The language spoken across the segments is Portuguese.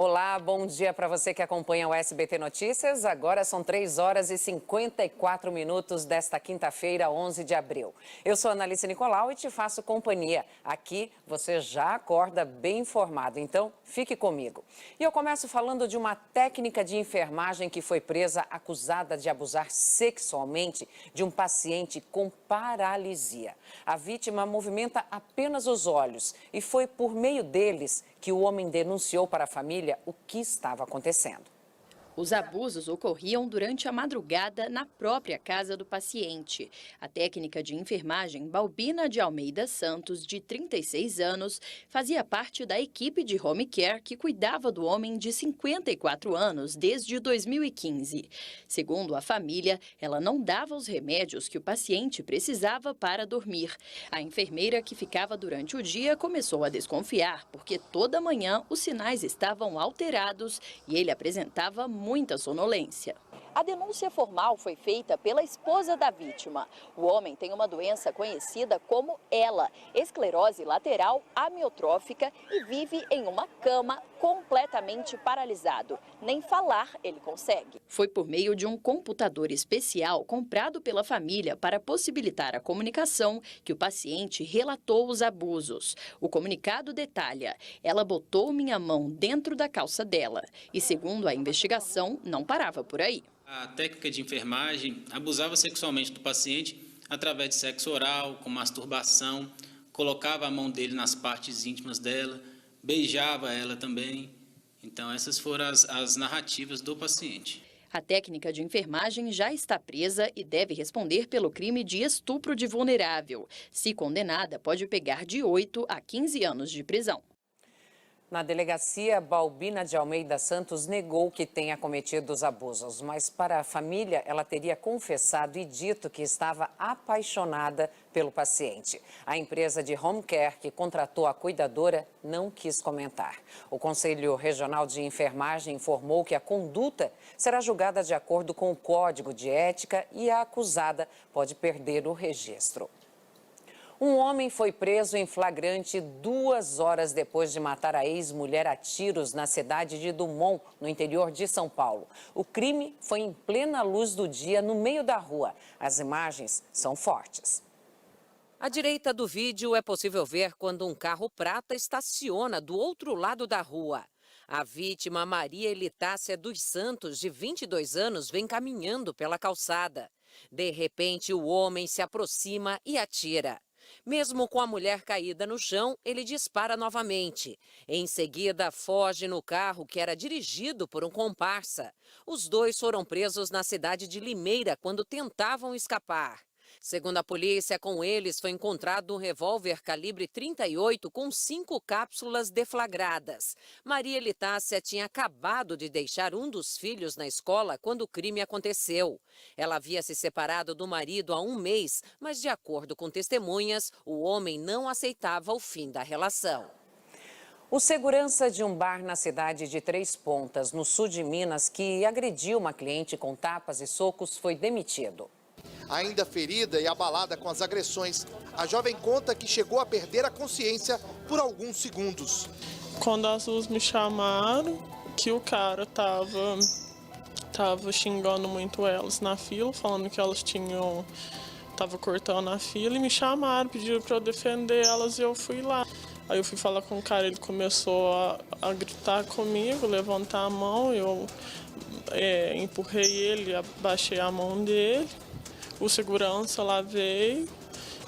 Olá, bom dia para você que acompanha o SBT Notícias. Agora são 3 horas e 54 minutos desta quinta-feira, 11 de abril. Eu sou Analice Nicolau e te faço companhia. Aqui você já acorda bem informado, então fique comigo. E eu começo falando de uma técnica de enfermagem que foi presa acusada de abusar sexualmente de um paciente com paralisia. A vítima movimenta apenas os olhos e foi por meio deles que o homem denunciou para a família o que estava acontecendo. Os abusos ocorriam durante a madrugada na própria casa do paciente. A técnica de enfermagem Balbina de Almeida Santos, de 36 anos, fazia parte da equipe de home care que cuidava do homem de 54 anos desde 2015. Segundo a família, ela não dava os remédios que o paciente precisava para dormir. A enfermeira que ficava durante o dia começou a desconfiar, porque toda manhã os sinais estavam alterados e ele apresentava muita sonolência. A denúncia formal foi feita pela esposa da vítima. O homem tem uma doença conhecida como ELA, esclerose lateral amiotrófica, e vive em uma cama completamente paralisado. Nem falar ele consegue. Foi por meio de um computador especial comprado pela família para possibilitar a comunicação que o paciente relatou os abusos. O comunicado detalha: ela botou minha mão dentro da calça dela. E segundo a investigação, não parava por aí. A técnica de enfermagem abusava sexualmente do paciente através de sexo oral, com masturbação, colocava a mão dele nas partes íntimas dela, beijava ela também. Então, essas foram as narrativas do paciente. A técnica de enfermagem já está presa e deve responder pelo crime de estupro de vulnerável. Se condenada, pode pegar de 8 a 15 anos de prisão. Na delegacia, Balbina de Almeida Santos negou que tenha cometido os abusos, mas para a família ela teria confessado e dito que estava apaixonada pelo paciente. A empresa de home care que contratou a cuidadora não quis comentar. O Conselho Regional de Enfermagem informou que a conduta será julgada de acordo com o Código de Ética e a acusada pode perder o registro. Um homem foi preso em flagrante 2 horas depois de matar a ex-mulher a tiros na cidade de Dumont, no interior de São Paulo. O crime foi em plena luz do dia, no meio da rua. As imagens são fortes. À direita do vídeo é possível ver quando um carro prata estaciona do outro lado da rua. A vítima, Maria Elitácia dos Santos, de 22 anos, vem caminhando pela calçada. De repente, o homem se aproxima e atira. Mesmo com a mulher caída no chão, ele dispara novamente. Em seguida, foge no carro que era dirigido por um comparsa. Os dois foram presos na cidade de Limeira quando tentavam escapar. Segundo a polícia, com eles foi encontrado um revólver calibre 38 com 5 cápsulas deflagradas. Maria Elitácia tinha acabado de deixar um dos filhos na escola quando o crime aconteceu. Ela havia se separado do marido há 1 mês, mas de acordo com testemunhas, o homem não aceitava o fim da relação. O segurança de um bar na cidade de Três Pontas, no sul de Minas, que agrediu uma cliente com tapas e socos, foi demitido. Ainda ferida e abalada com as agressões, a jovem conta que chegou a perder a consciência por alguns segundos. Quando as duas me chamaram, que o cara tava xingando muito elas na fila, falando que elas tava cortando a fila, e me chamaram, pediram para eu defender elas e eu fui lá. Aí eu fui falar com o cara, ele começou a gritar comigo, levantar a mão, eu empurrei ele, abaixei a mão dele. O segurança lá veio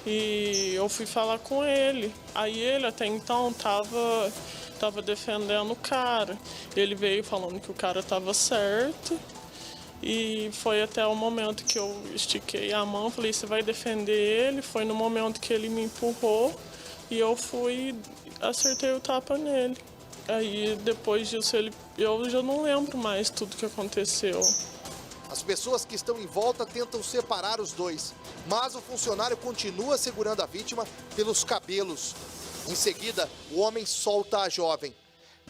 e eu fui falar com ele. Aí ele até então tava defendendo o cara. Ele veio falando que o cara estava certo. E foi até o momento que eu estiquei a mão, falei, você vai defender ele? Foi no momento que ele me empurrou e eu fui e acertei o tapa nele. Aí depois disso eu já não lembro mais tudo que aconteceu. As pessoas que estão em volta tentam separar os dois, mas o funcionário continua segurando a vítima pelos cabelos. Em seguida, o homem solta a jovem.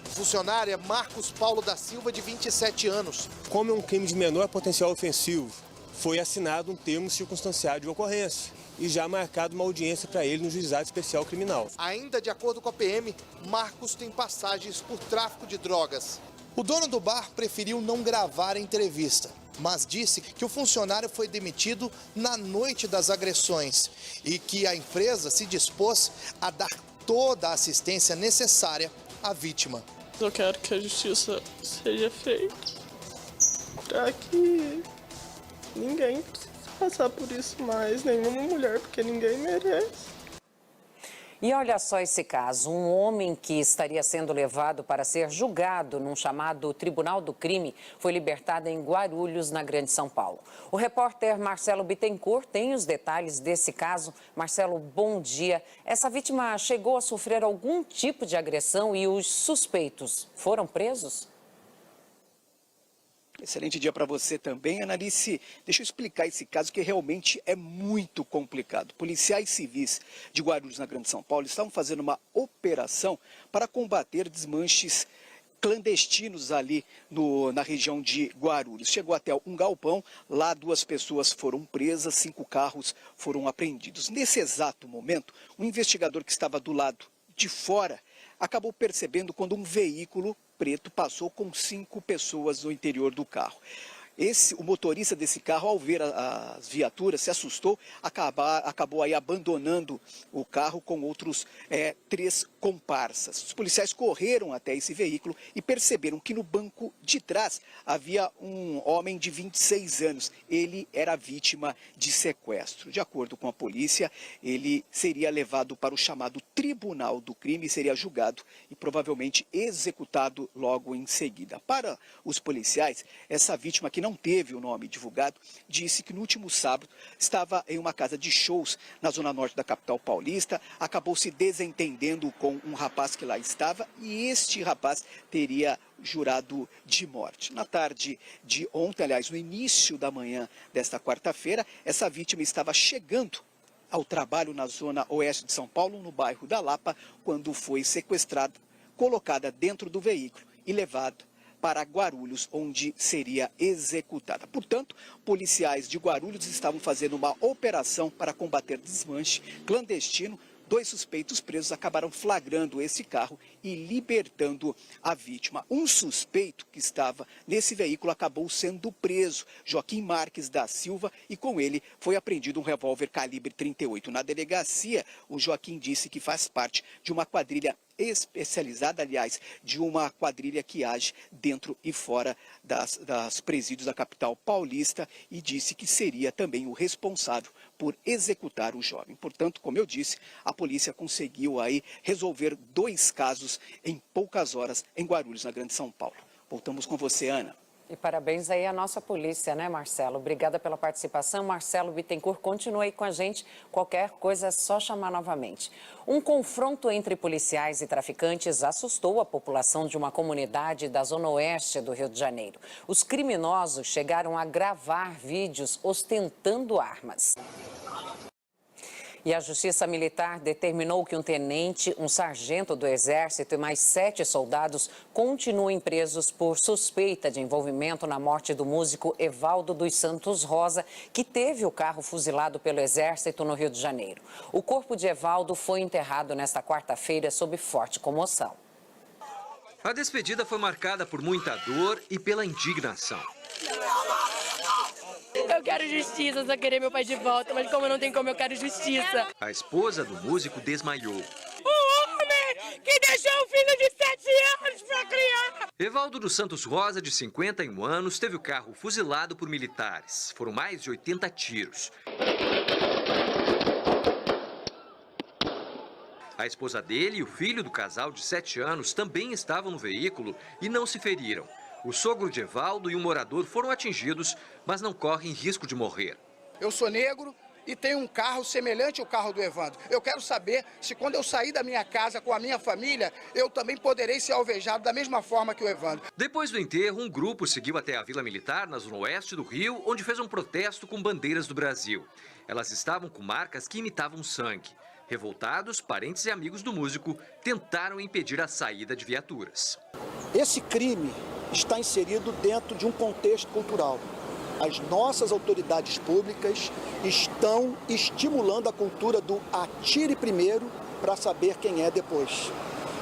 O funcionário é Marcos Paulo da Silva, de 27 anos. Como é um crime de menor potencial ofensivo, foi assinado um termo circunstanciado de ocorrência e já marcado uma audiência para ele no Juizado Especial Criminal. Ainda de acordo com a PM, Marcos tem passagens por tráfico de drogas. O dono do bar preferiu não gravar a entrevista, mas disse que o funcionário foi demitido na noite das agressões e que a empresa se dispôs a dar toda a assistência necessária à vítima. Eu quero que a justiça seja feita para que ninguém precise passar por isso mais, nenhuma mulher, porque ninguém merece. E olha só esse caso, um homem que estaria sendo levado para ser julgado num chamado Tribunal do Crime foi libertado em Guarulhos, na Grande São Paulo. O repórter Marcelo Bittencourt tem os detalhes desse caso. Marcelo, bom dia. Essa vítima chegou a sofrer algum tipo de agressão e os suspeitos foram presos? Excelente dia para você também, Analice. Deixa eu explicar esse caso que realmente é muito complicado. Policiais civis de Guarulhos, na Grande São Paulo, estavam fazendo uma operação para combater desmanches clandestinos ali na região de Guarulhos. Chegou até um galpão, lá 2 pessoas foram presas, 5 carros foram apreendidos. Nesse exato momento, um investigador que estava do lado de fora acabou percebendo quando um veículo preto passou com 5 pessoas no interior do carro. O motorista desse carro, ao ver as viaturas, se assustou, acabou aí abandonando o carro com outros 3 comparsas. Os policiais correram até esse veículo e perceberam que no banco de trás havia um homem de 26 anos. Ele era vítima de sequestro. De acordo com a polícia, ele seria levado para o chamado Tribunal do Crime, seria julgado e provavelmente executado logo em seguida. Para os policiais, essa vítima, que não teve o nome divulgado, disse que no último sábado estava em uma casa de shows na zona norte da capital paulista, acabou se desentendendo com um rapaz que lá estava e este rapaz teria jurado de morte. Na tarde de ontem, aliás, no início da manhã desta quarta-feira, essa vítima estava chegando ao trabalho na zona oeste de São Paulo, no bairro da Lapa, quando foi sequestrada, colocada dentro do veículo e levada para Guarulhos, onde seria executada. Portanto, policiais de Guarulhos estavam fazendo uma operação para combater desmanche clandestino. 2 suspeitos presos acabaram flagrando esse carro e libertando a vítima. Um suspeito que estava nesse veículo acabou sendo preso, Joaquim Marques da Silva, e com ele foi apreendido um revólver calibre 38. Na delegacia, o Joaquim disse que faz parte de uma quadrilha especializada, aliás, de uma quadrilha que age dentro e fora das presídios da capital paulista, e disse que seria também o responsável por executar o jovem. Portanto, como eu disse, a polícia conseguiu aí resolver 2 casos em poucas horas em Guarulhos, na Grande São Paulo. Voltamos com você, Ana. E parabéns aí à nossa polícia, né, Marcelo? Obrigada pela participação. Marcelo Bittencourt, continua aí com a gente. Qualquer coisa é só chamar novamente. Um confronto entre policiais e traficantes assustou a população de uma comunidade da zona oeste do Rio de Janeiro. Os criminosos chegaram a gravar vídeos ostentando armas. E a Justiça Militar determinou que um tenente, um sargento do Exército e mais 7 soldados continuem presos por suspeita de envolvimento na morte do músico Evaldo dos Santos Rosa, que teve o carro fuzilado pelo Exército no Rio de Janeiro. O corpo de Evaldo foi enterrado nesta quarta-feira sob forte comoção. A despedida foi marcada por muita dor e pela indignação. Eu quero justiça, só querer meu pai de volta, mas como não tem como, eu quero justiça. A esposa do músico desmaiou. O homem que deixou o filho de 7 anos pra criar. Evaldo dos Santos Rosa, de 51 anos, teve o carro fuzilado por militares. Foram mais de 80 tiros. A esposa dele e o filho do casal de 7 anos também estavam no veículo e não se feriram. O sogro de Evaldo e um morador foram atingidos, mas não correm risco de morrer. Eu sou negro e tenho um carro semelhante ao carro do Evandro. Eu quero saber se quando eu sair da minha casa com a minha família, eu também poderei ser alvejado da mesma forma que o Evandro. Depois do enterro, um grupo seguiu até a Vila Militar, na zona oeste do Rio, onde fez um protesto com bandeiras do Brasil. Elas estavam com marcas que imitavam sangue. Revoltados, parentes e amigos do músico tentaram impedir a saída de viaturas. Esse crime está inserido dentro de um contexto cultural. As nossas autoridades públicas estão estimulando a cultura do atire primeiro para saber quem é depois.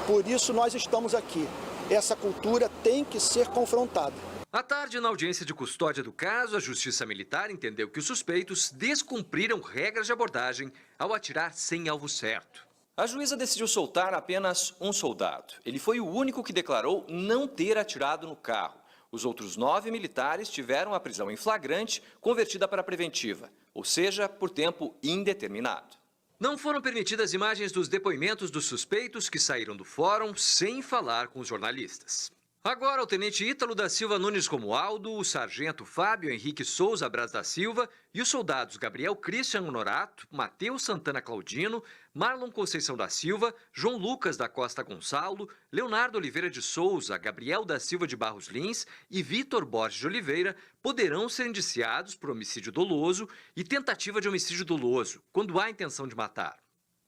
Por isso nós estamos aqui, essa cultura tem que ser confrontada. À tarde, na audiência de custódia do caso, a Justiça Militar entendeu que os suspeitos descumpriram regras de abordagem ao atirar sem alvo certo. A juíza decidiu soltar apenas um soldado. Ele foi o único que declarou não ter atirado no carro. Os outros 9 militares tiveram a prisão em flagrante convertida para preventiva, ou seja, por tempo indeterminado. Não foram permitidas imagens dos depoimentos dos suspeitos que saíram do fórum sem falar com os jornalistas. Agora, o tenente Ítalo da Silva Nunes Romualdo, o sargento Fábio Henrique Souza Braz da Silva e os soldados Gabriel Christian Honorato, Matheus Santana Claudino, Marlon Conceição da Silva, João Lucas da Costa Gonçalo, Leonardo Oliveira de Souza, Gabriel da Silva de Barros Lins e Vitor Borges de Oliveira poderão ser indiciados por homicídio doloso e tentativa de homicídio doloso, quando há intenção de matar.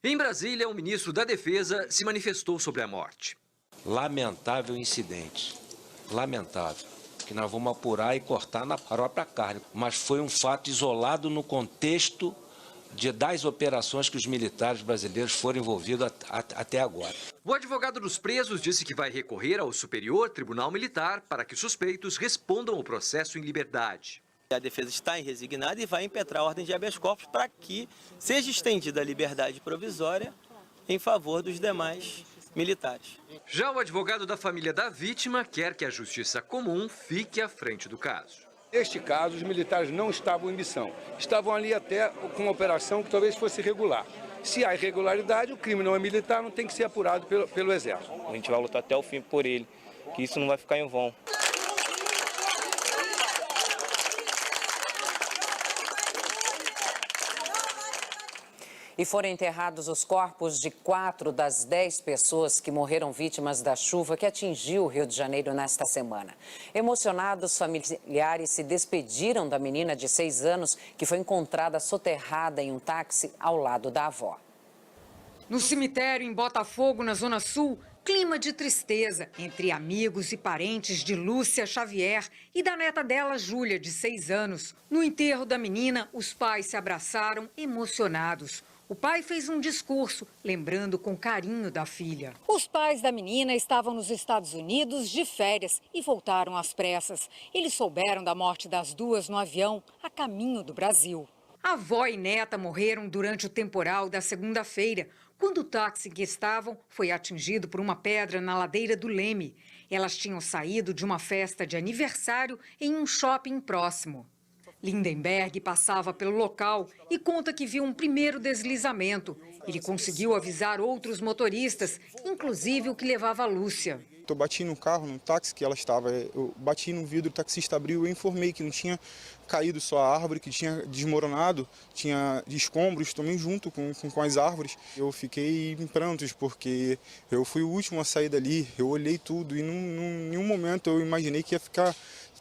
Em Brasília, o ministro da Defesa se manifestou sobre a morte. Lamentável incidente, lamentável, que nós vamos apurar e cortar na própria carne. Mas foi um fato isolado no contexto das operações que os militares brasileiros foram envolvidos até agora. O advogado dos presos disse que vai recorrer ao Superior Tribunal Militar para que os suspeitos respondam ao processo em liberdade. A defesa está resignada e vai impetrar a ordem de habeas corpus para que seja estendida a liberdade provisória em favor dos demais militares. Já o advogado da família da vítima quer que a Justiça Comum fique à frente do caso. Neste caso, os militares não estavam em missão. Estavam ali até com uma operação que talvez fosse irregular. Se há irregularidade, o crime não é militar, não tem que ser apurado pelo Exército. A gente vai lutar até o fim por ele, que isso não vai ficar em vão. E foram enterrados os corpos de 4 das 10 pessoas que morreram vítimas da chuva que atingiu o Rio de Janeiro nesta semana. Emocionados, familiares se despediram da menina de 6 anos que foi encontrada soterrada em um táxi ao lado da avó. No cemitério em Botafogo, na Zona Sul, clima de tristeza entre amigos e parentes de Lúcia Xavier e da neta dela, Júlia, de 6 anos. No enterro da menina, os pais se abraçaram emocionados. O pai fez um discurso, lembrando com carinho da filha. Os pais da menina estavam nos Estados Unidos de férias e voltaram às pressas. Eles souberam da morte das duas no avião, a caminho do Brasil. A avó e neta morreram durante o temporal da segunda-feira, quando o táxi em que estavam foi atingido por uma pedra na ladeira do Leme. Elas tinham saído de uma festa de aniversário em um shopping próximo. Lindenberg passava pelo local e conta que viu um primeiro deslizamento. Ele conseguiu avisar outros motoristas, inclusive o que levava a Lúcia. Eu bati no carro, no táxi que ela estava, eu bati no vidro, o taxista abriu e informei que não tinha caído só a árvore, que tinha desmoronado, tinha escombros também junto com as árvores. Eu fiquei em prantos porque eu fui o último a sair dali, eu olhei tudo e em nenhum momento eu imaginei que ia ficar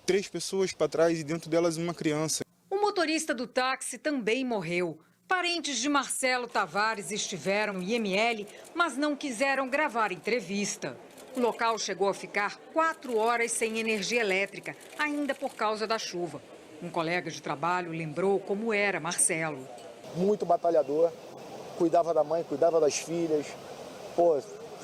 3 pessoas para trás e dentro delas uma criança. O motorista do táxi também morreu. Parentes de Marcelo Tavares estiveram no IML, mas não quiseram gravar entrevista. O local chegou a ficar 4 horas sem energia elétrica, ainda por causa da chuva. Um colega de trabalho lembrou como era Marcelo. Muito batalhador, cuidava da mãe, cuidava das filhas,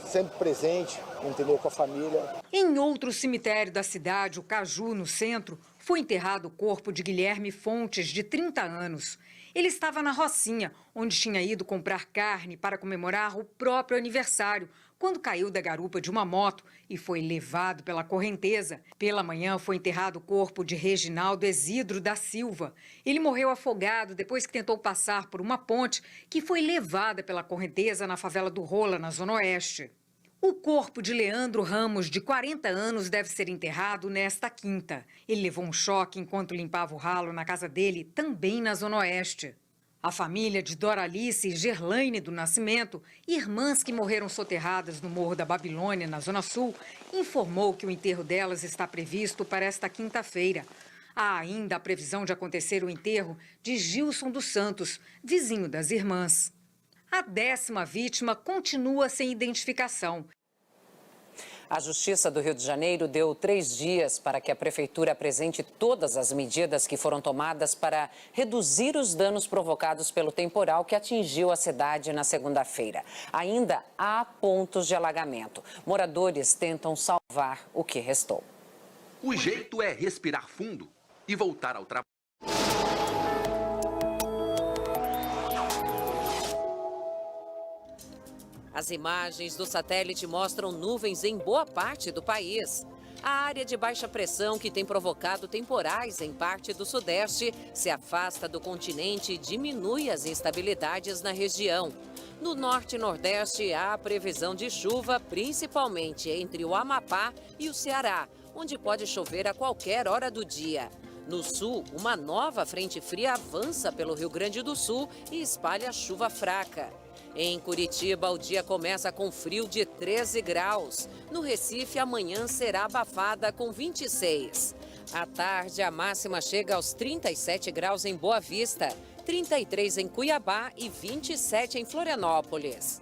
sempre presente, entendeu, com a família. Em outro cemitério da cidade, o Caju, no centro, foi enterrado o corpo de Guilherme Fontes, de 30 anos. Ele estava na Rocinha, onde tinha ido comprar carne para comemorar o próprio aniversário, quando caiu da garupa de uma moto e foi levado pela correnteza. Pela manhã foi enterrado o corpo de Reginaldo Exidro da Silva. Ele morreu afogado depois que tentou passar por uma ponte que foi levada pela correnteza na favela do Rola, na Zona Oeste. O corpo de Leandro Ramos, de 40 anos, deve ser enterrado nesta quinta. Ele levou um choque enquanto limpava o ralo na casa dele, também na Zona Oeste. A família de Doralice e Gerlaine do Nascimento, irmãs que morreram soterradas no Morro da Babilônia, na Zona Sul, informou que o enterro delas está previsto para esta quinta-feira. Há ainda a previsão de acontecer o enterro de Gilson dos Santos, vizinho das irmãs. A 10ª vítima continua sem identificação. A Justiça do Rio de Janeiro deu 3 dias para que a Prefeitura apresente todas as medidas que foram tomadas para reduzir os danos provocados pelo temporal que atingiu a cidade na segunda-feira. Ainda há pontos de alagamento. Moradores tentam salvar o que restou. O jeito é respirar fundo e voltar ao trabalho. As imagens do satélite mostram nuvens em boa parte do país. A área de baixa pressão que tem provocado temporais em parte do Sudeste se afasta do continente e diminui as instabilidades na região. No Norte e Nordeste há previsão de chuva, principalmente entre o Amapá e o Ceará, onde pode chover a qualquer hora do dia. No Sul, uma nova frente fria avança pelo Rio Grande do Sul e espalha chuva fraca. Em Curitiba, o dia começa com frio de 13 graus. No Recife, amanhã será abafada com 26. À tarde, a máxima chega aos 37 graus em Boa Vista, 33 em Cuiabá e 27 em Florianópolis.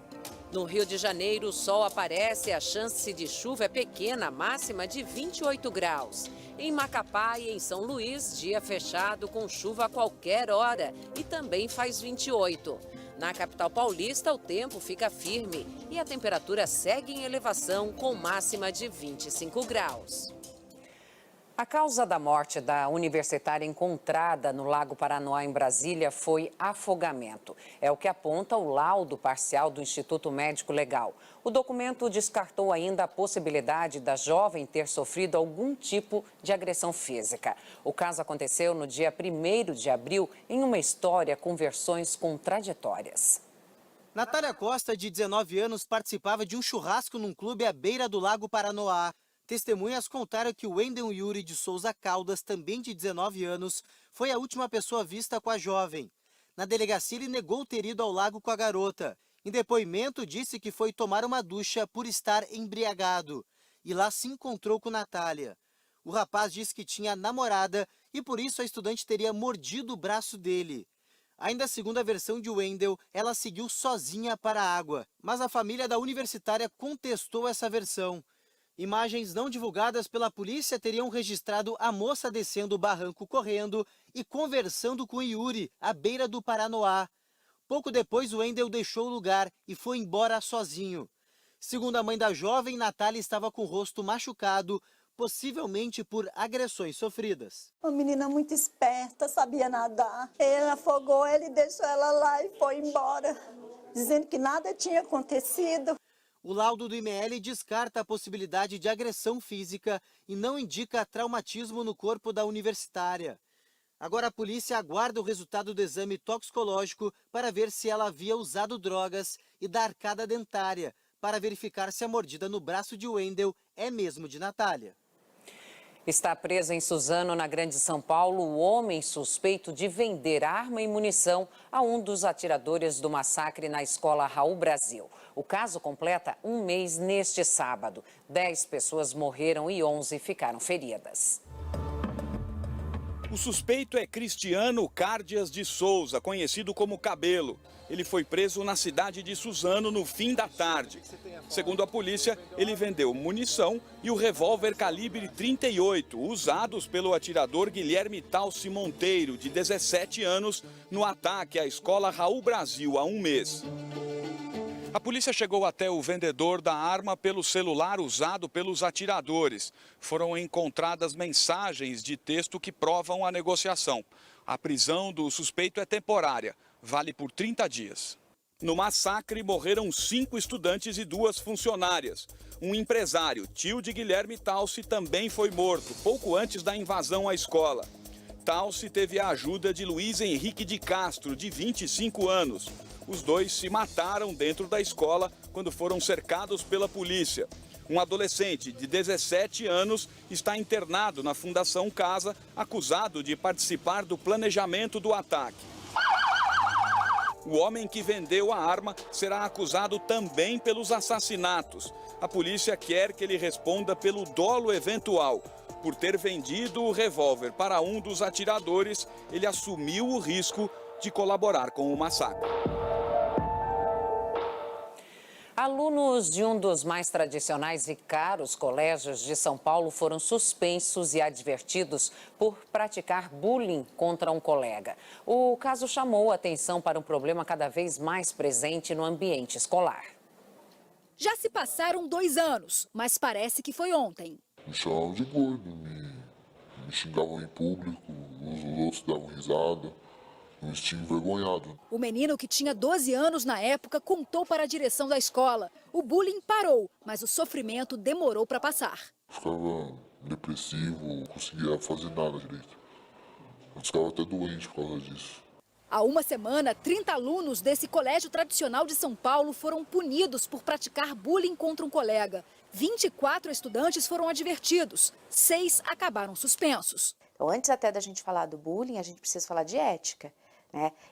No Rio de Janeiro, o sol aparece e a chance de chuva é pequena, máxima de 28 graus. Em Macapá e em São Luís, dia fechado com chuva a qualquer hora e também faz 28. Na capital paulista, o tempo fica firme e a temperatura segue em elevação com máxima de 25 graus. A causa da morte da universitária encontrada no Lago Paranoá, em Brasília, foi afogamento. É o que aponta o laudo parcial do Instituto Médico Legal. O documento descartou ainda a possibilidade da jovem ter sofrido algum tipo de agressão física. O caso aconteceu no dia 1º de abril, em uma história com versões contraditórias. Natália Costa, de 19 anos, participava de um churrasco num clube à beira do Lago Paranoá. Testemunhas contaram que o Wendel Yuri de Souza Caldas, também de 19 anos, foi a última pessoa vista com a jovem. Na delegacia, ele negou ter ido ao lago com a garota. Em depoimento, disse que foi tomar uma ducha por estar embriagado. E lá se encontrou com Natália. O rapaz disse que tinha namorada e por isso a estudante teria mordido o braço dele. Ainda segundo a versão de Wendel, ela seguiu sozinha para a água. Mas a família da universitária contestou essa versão. Imagens não divulgadas pela polícia teriam registrado a moça descendo o barranco correndo e conversando com Yuri, à beira do Paranoá. Pouco depois, o Wendel deixou o lugar e foi embora sozinho. Segundo a mãe da jovem, Natália estava com o rosto machucado, possivelmente por agressões sofridas. Uma menina muito esperta, sabia nadar. Ele afogou ela e deixou ela lá e foi embora, dizendo que nada tinha acontecido. O laudo do IML descarta a possibilidade de agressão física e não indica traumatismo no corpo da universitária. Agora a polícia aguarda o resultado do exame toxicológico para ver se ela havia usado drogas e da arcada dentária, para verificar se a mordida no braço de Wendel é mesmo de Natália. Está preso em Suzano, na Grande São Paulo, o homem suspeito de vender arma e munição a um dos atiradores do massacre na escola Raul Brasil. O caso completa um mês neste sábado. 10 pessoas morreram e 11 ficaram feridas. O suspeito é Cristiano Cárdias de Souza, conhecido como Cabelo. Ele foi preso na cidade de Suzano no fim da tarde. Segundo a polícia, ele vendeu munição e o revólver calibre 38, usados pelo atirador Guilherme Talci Monteiro, de 17 anos, no ataque à escola Raul Brasil há um mês. A polícia chegou até o vendedor da arma pelo celular usado pelos atiradores. Foram encontradas mensagens de texto que provam a negociação. A prisão do suspeito é temporária, vale por 30 dias. No massacre, morreram 5 estudantes e 2 funcionárias. Um empresário, tio de Guilherme Talci, também foi morto, pouco antes da invasão à escola. Talci teve a ajuda de Luiz Henrique de Castro, de 25 anos. Os dois se mataram dentro da escola quando foram cercados pela polícia. Um adolescente de 17 anos está internado na Fundação Casa, acusado de participar do planejamento do ataque. O homem que vendeu a arma será acusado também pelos assassinatos. A polícia quer que ele responda pelo dolo eventual. Por ter vendido o revólver para um dos atiradores, ele assumiu o risco de colaborar com o massacre. Alunos de um dos mais tradicionais e caros colégios de São Paulo foram suspensos e advertidos por praticar bullying contra um colega. O caso chamou a atenção para um problema cada vez mais presente no ambiente escolar. Já se passaram 2 anos, mas parece que foi ontem. Me chamavam de gordo, me xingavam em público, os outros davam risada. Me senti envergonhado. O menino, que tinha 12 anos na época, contou para a direção da escola. O bullying parou, mas o sofrimento demorou para passar. Ficava depressivo, não conseguia fazer nada direito. Eu ficava até doente por causa disso. Há uma semana, 30 alunos desse colégio tradicional de São Paulo foram punidos por praticar bullying contra um colega. 24 estudantes foram advertidos, 6 acabaram suspensos. Então, antes até da gente falar do bullying, a gente precisa falar de ética.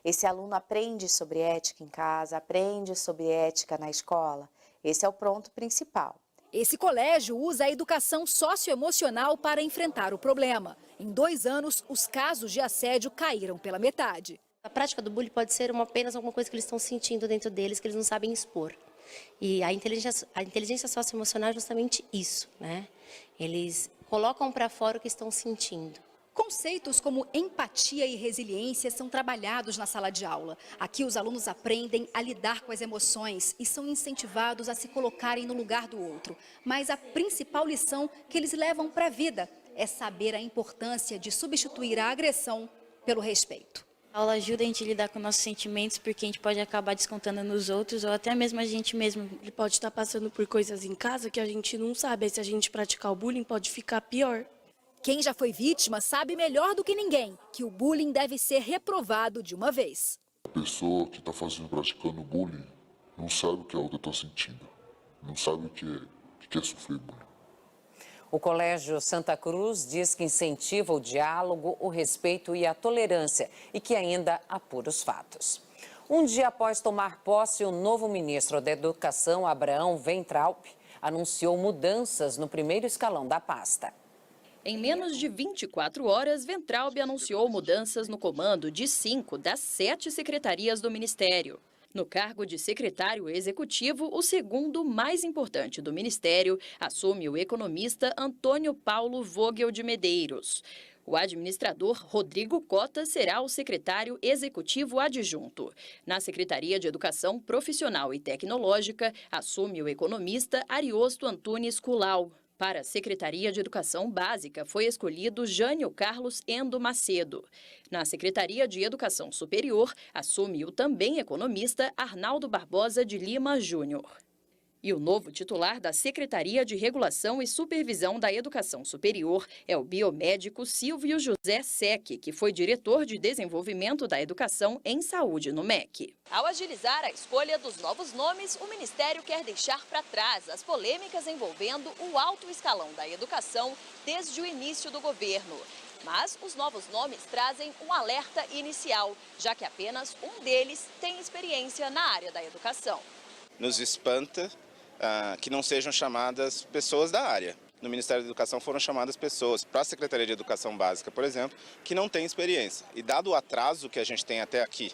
Esse aluno aprende sobre ética em casa, aprende sobre ética na escola. Esse é o ponto principal. Esse colégio usa a educação socioemocional para enfrentar o problema. Em 2 anos, os casos de assédio caíram pela metade. A prática do bullying pode ser apenas alguma coisa que eles estão sentindo dentro deles, que eles não sabem expor. E a inteligência socioemocional é justamente isso, Eles colocam para fora o que estão sentindo. Conceitos como empatia e resiliência são trabalhados na sala de aula. Aqui os alunos aprendem a lidar com as emoções e são incentivados a se colocarem no lugar do outro. Mas a principal lição que eles levam para a vida é saber a importância de substituir a agressão pelo respeito. A aula ajuda a gente a lidar com nossos sentimentos, porque a gente pode acabar descontando nos outros, ou até mesmo a gente mesmo. Ele pode estar passando por coisas em casa que a gente não sabe, e se a gente praticar o bullying pode ficar pior. Quem já foi vítima sabe melhor do que ninguém que o bullying deve ser reprovado de uma vez. A pessoa que está praticando bullying não sabe o que a outra está sentindo, não sabe o que é sofrer bullying. O Colégio Santa Cruz diz que incentiva o diálogo, o respeito e a tolerância e que ainda apura os fatos. Um dia após tomar posse, o novo ministro da Educação, Abraham Weintraub, anunciou mudanças no primeiro escalão da pasta. Em menos de 24 horas, Weintraub anunciou mudanças no comando de 5 das 7 secretarias do Ministério. No cargo de secretário executivo, o segundo mais importante do Ministério, assume o economista Antônio Paulo Vogel de Medeiros. O administrador Rodrigo Cota será o secretário executivo adjunto. Na Secretaria de Educação Profissional e Tecnológica, assume o economista Ariosto Antunes Culau. Para a Secretaria de Educação Básica, foi escolhido Jânio Carlos Endo Macedo. Na Secretaria de Educação Superior, assume o também economista Arnaldo Barbosa de Lima Júnior. E o novo titular da Secretaria de Regulação e Supervisão da Educação Superior é o biomédico Silvio José Sec, que foi diretor de Desenvolvimento da Educação em Saúde no MEC. Ao agilizar a escolha dos novos nomes, o Ministério quer deixar para trás as polêmicas envolvendo o alto escalão da educação desde o início do governo. Mas os novos nomes trazem um alerta inicial, já que apenas um deles tem experiência na área da educação. Nos espanta que não sejam chamadas pessoas da área. No Ministério da Educação foram chamadas pessoas para a Secretaria de Educação Básica, por exemplo, que não têm experiência. E dado o atraso que a gente tem até aqui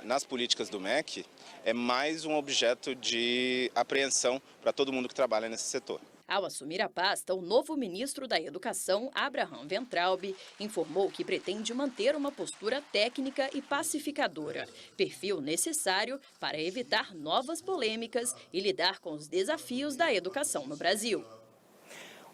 nas políticas do MEC, é mais um objeto de apreensão para todo mundo que trabalha nesse setor. Ao assumir a pasta, o novo ministro da Educação, Abraham Weintraub, informou que pretende manter uma postura técnica e pacificadora, perfil necessário para evitar novas polêmicas e lidar com os desafios da educação no Brasil.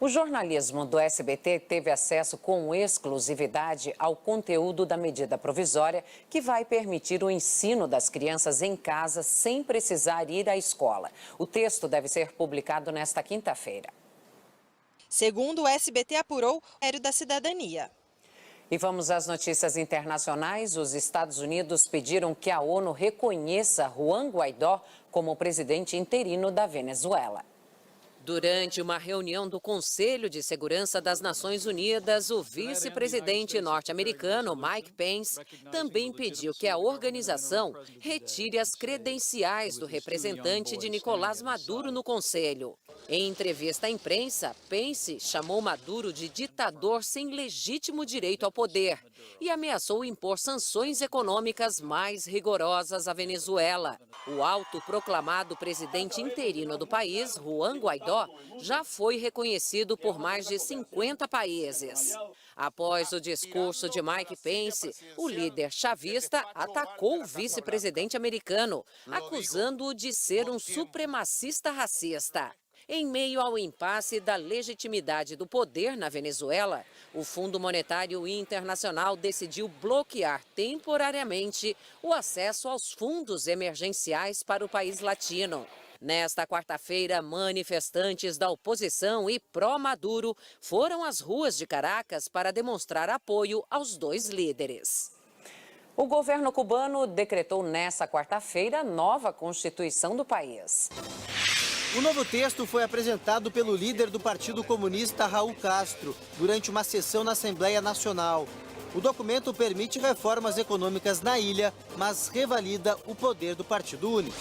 O jornalismo do SBT teve acesso com exclusividade ao conteúdo da medida provisória que vai permitir o ensino das crianças em casa sem precisar ir à escola. O texto deve ser publicado nesta quinta-feira. Segundo o SBT apurou, o Ministério da Cidadania. E vamos às notícias internacionais. Os Estados Unidos pediram que a ONU reconheça Juan Guaidó como presidente interino da Venezuela. Durante uma reunião do Conselho de Segurança das Nações Unidas, o vice-presidente norte-americano Mike Pence também pediu que a organização retire as credenciais do representante de Nicolás Maduro no Conselho. Em entrevista à imprensa, Pence chamou Maduro de ditador sem legítimo direito ao poder e ameaçou impor sanções econômicas mais rigorosas à Venezuela. O autoproclamado presidente interino do país, Juan Guaidó, já foi reconhecido por mais de 50 países. Após o discurso de Mike Pence, o líder chavista atacou o vice-presidente americano, acusando-o de ser um supremacista racista. Em meio ao impasse da legitimidade do poder na Venezuela, o Fundo Monetário Internacional decidiu bloquear temporariamente o acesso aos fundos emergenciais para o país latino. Nesta quarta-feira, manifestantes da oposição e pró-Maduro foram às ruas de Caracas para demonstrar apoio aos dois líderes. O governo cubano decretou nesta quarta-feira a nova Constituição do país. O novo texto foi apresentado pelo líder do Partido Comunista, Raul Castro, durante uma sessão na Assembleia Nacional. O documento permite reformas econômicas na ilha, mas revalida o poder do Partido Único.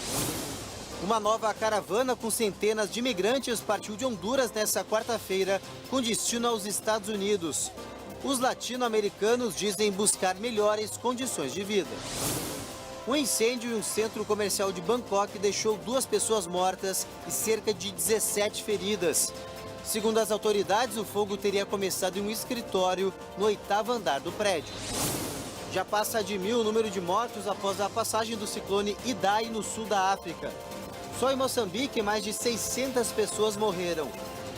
Uma nova caravana com centenas de imigrantes partiu de Honduras nesta quarta-feira, com destino aos Estados Unidos. Os latino-americanos dizem buscar melhores condições de vida. Um incêndio em um centro comercial de Bangkok deixou 2 pessoas mortas e cerca de 17 feridas. Segundo as autoridades, o fogo teria começado em um escritório no 8º andar do prédio. Já passa de 1.000 o número de mortos após a passagem do ciclone Idai no sul da África. Só em Moçambique, mais de 600 pessoas morreram.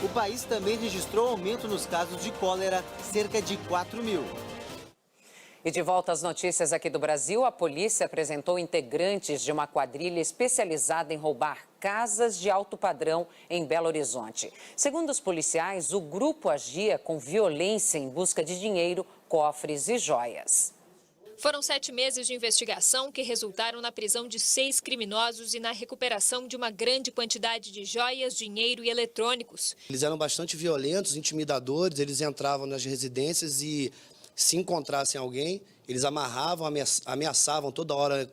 O país também registrou aumento nos casos de cólera, cerca de 4.000. E de volta às notícias aqui do Brasil, a polícia apresentou integrantes de uma quadrilha especializada em roubar casas de alto padrão em Belo Horizonte. Segundo os policiais, o grupo agia com violência em busca de dinheiro, cofres e joias. Foram 7 meses de investigação que resultaram na prisão de 6 criminosos e na recuperação de uma grande quantidade de joias, dinheiro e eletrônicos. Eles eram bastante violentos, intimidadores, eles entravam nas residências e, se encontrassem alguém, eles amarravam, ameaçavam toda hora,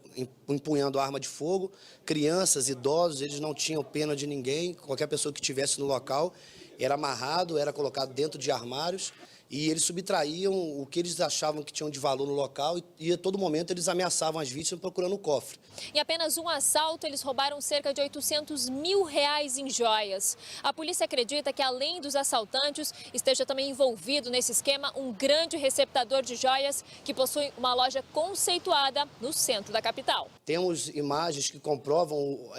empunhando arma de fogo. Crianças, idosos, eles não tinham pena de ninguém. Qualquer pessoa que estivesse no local era amarrado, era colocado dentro de armários. E eles subtraíam o que eles achavam que tinham de valor no local e a todo momento eles ameaçavam as vítimas procurando o cofre. Em apenas um assalto, eles roubaram cerca de R$800 mil em joias. A polícia acredita que, além dos assaltantes, esteja também envolvido nesse esquema um grande receptador de joias que possui uma loja conceituada no centro da capital. Temos imagens que comprovam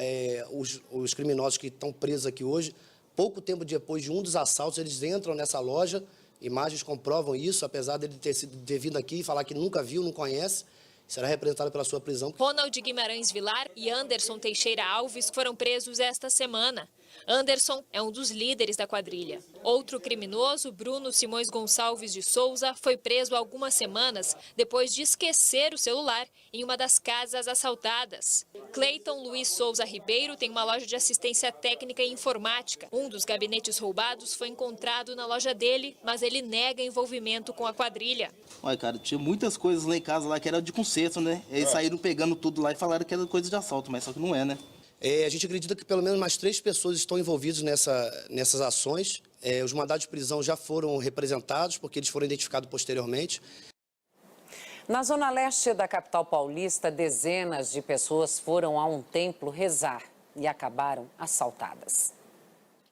os criminosos que estão presos aqui hoje. Pouco tempo depois de um dos assaltos, eles entram nessa loja. Imagens comprovam isso, apesar dele ter vindo aqui e falar que nunca viu, não conhece. Será representado pela sua prisão. Ronald Guimarães Vilar e Anderson Teixeira Alves foram presos esta semana. Anderson é um dos líderes da quadrilha. Outro criminoso, Bruno Simões Gonçalves de Souza, foi preso há algumas semanas depois de esquecer o celular em uma das casas assaltadas. Cleiton Luiz Souza Ribeiro tem uma loja de assistência técnica e informática. Um dos gabinetes roubados foi encontrado na loja dele, mas ele nega envolvimento com a quadrilha. Olha, cara, tinha muitas coisas lá em casa lá que era de conserto, né? Eles saíram pegando tudo lá e falaram que era coisa de assalto, mas só que não é, né? A gente acredita que pelo menos mais 3 pessoas estão envolvidas nessas ações. Os mandados de prisão já foram representados, porque eles foram identificados posteriormente. Na zona leste da capital paulista, dezenas de pessoas foram a um templo rezar e acabaram assaltadas.